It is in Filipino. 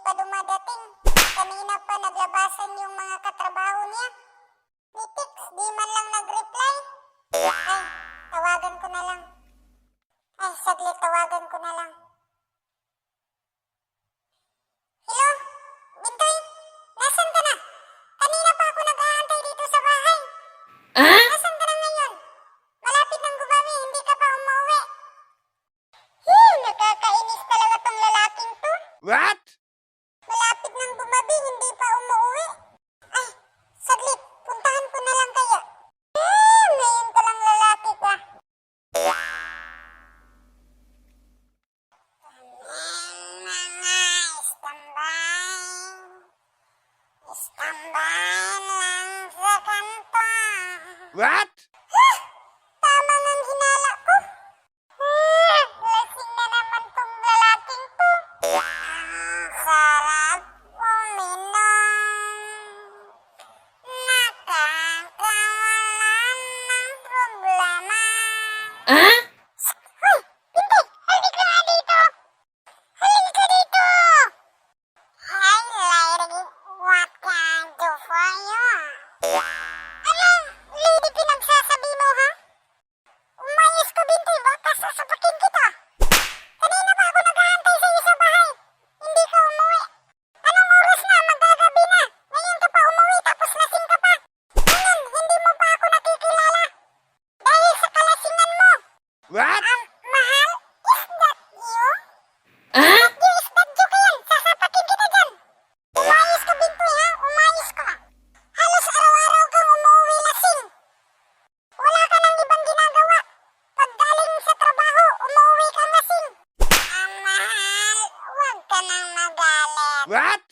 pa dumadating. Kanina pa naglabasan yung mga katrabaho niya. Ni Tix, di man lang nag-reply. Ay, tawagan ko na lang. Ay, saglit, tawagan ko na lang. Hello? Bintoy? Nasaan ka na? Kanina pa ako nag-aantay dito sa bahay. Nasaan ka na ngayon? Malapit ng Gubami, hindi ka pa umuwi. Nakakainis talaga tong lalaking to. What? Malapit ng Gubami, hindi pa umuwi. Ay, saglit, puntahan ko na lang kaya. Ngayon ka lang lalaki ka. Standby lang sa kanto. What? Tama ng hinala ko. Lasing na naman tong lalaking to. Ang sarap uminom. Nakakawalan ng problema. Hoy! Pintoy! Halika nga dito! Halika dito! Hi, lady. What can I do for you? Anong lady pinagsasabi mo, ha? Umayos ka, Bintoy. Baka sasapakin kita. Kanina pa ako naghahantay sa iyo sa bahay. Hindi ka umuwi. Anong oras na? Magagabi na. Ngayon ka pa umuwi tapos lasing ka pa. Ngayon, hindi mo pa ako nakikilala. Dahil sa kalasingan mo. What? Mahal? Is that you? Is that you ka yan? Sasapakin kita dyan. Umayos ka, Bintoy, ha? Umayos ka. Halos araw-araw kang umuwi lasing. Wala ka nang ibang ginagawa. Pag galing sa trabaho, umuwi kang lasing. Mahal, huwag ka nang magalit. What?